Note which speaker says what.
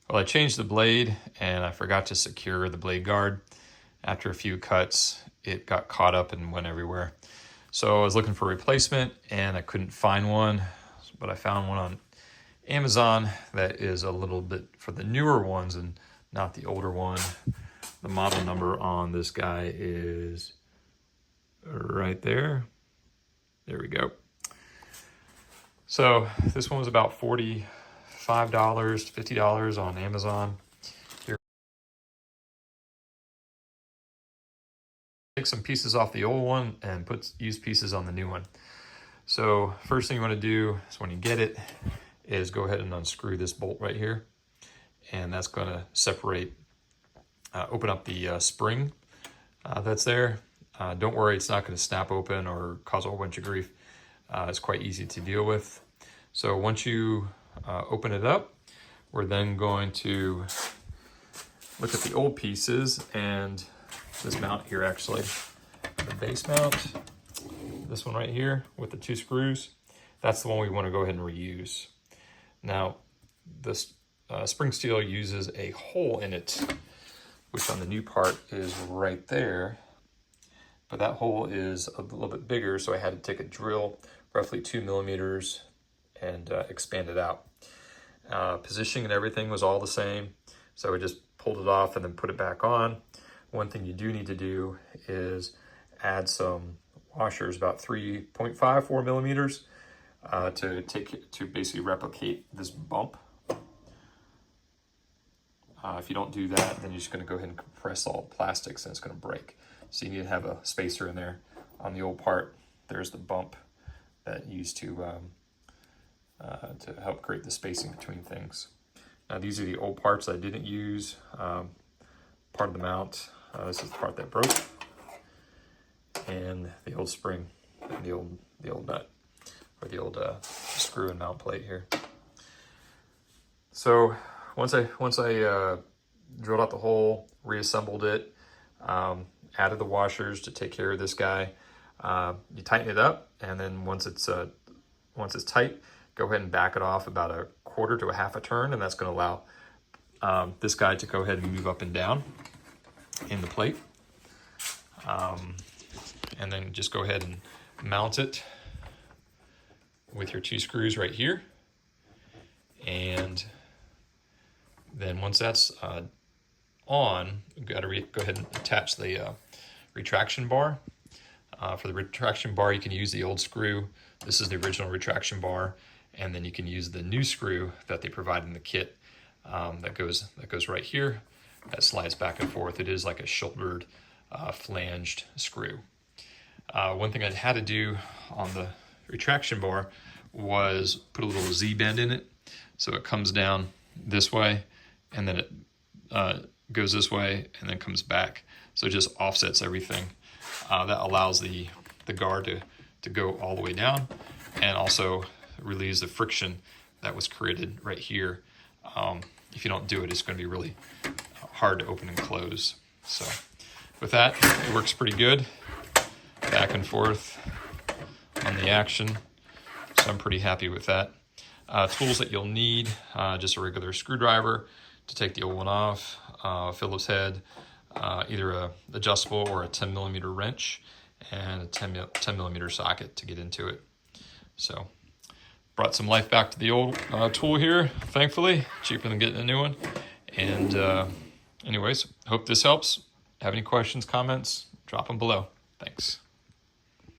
Speaker 1: Well, I changed the blade and I forgot to secure the blade guard. After a few cuts, it got caught up and went everywhere. So I was looking for a replacement and I couldn't find one, but I found one on Amazon that is a little bit for the newer ones and not the older one. The model number on this guy is right there. There we go. So this one was about $45 to $50 on Amazon. Here, take some pieces off the old one and use pieces on the new one. So first thing you want to do is when you get it is go ahead and unscrew this bolt right here, and that's going to separate, open up the spring that's there. Don't worry, it's not going to snap open or cause a whole bunch of grief. It's quite easy to deal with. So once you open it up, we're then going to look at the old pieces and this mount here, actually. The base mount, this one right here with the 2 screws, that's the one we want to go ahead and reuse. Now, this spring steel uses a hole in it, which on the new part is right there. But that hole is a little bit bigger, so I had to take a drill, roughly 2 millimeters, and expand it out. Positioning and everything was all the same, so I just pulled it off and then put it back on. One thing you do need to do is add some washers, about 3.54 millimeters, to basically replicate this bump. If you don't do that, then you're just going to go ahead and compress all the plastics and it's going to break. So you need to have a spacer in there. On the old part, there's the bump that used to help create the spacing between things. Now these are the old parts that I didn't use. Part of the mount, this is the part that broke, and the old spring, and the old nut, or the old screw and mount plate here. So once I drilled out the hole, reassembled it, added the washers to take care of this guy. You tighten it up, and then once it's tight, go ahead and back it off about a quarter to a half a turn, and that's going to allow this guy to go ahead and move up and down in the plate. And then just go ahead and mount it with your 2 screws right here. And then once that's on, you've got to go ahead and attach the retraction bar. For the retraction bar, you can use the old screw. This is the original retraction bar, and then you can use the new screw that they provide in the kit that goes right here. That slides back and forth. It is like a shouldered, flanged screw. One thing I had to do on the retraction bar was put a little Z-bend in it, so it comes down this way, and then it goes this way, and then comes back. So it just offsets everything. That allows the guard to go all the way down, and also relieves the friction that was created right here. If you don't do it, it's going to be really hard to open and close. So with that, it works pretty good. Back and forth on the action. So I'm pretty happy with that. Tools that you'll need, just a regular screwdriver to take the old one off, Phillips head, either a adjustable or a 10 millimeter wrench, and a 10 millimeter socket to get into it. So brought some life back to the old tool here, thankfully. Cheaper than getting a new one. And anyways, hope this helps. Have any questions, comments, drop them below. Thanks.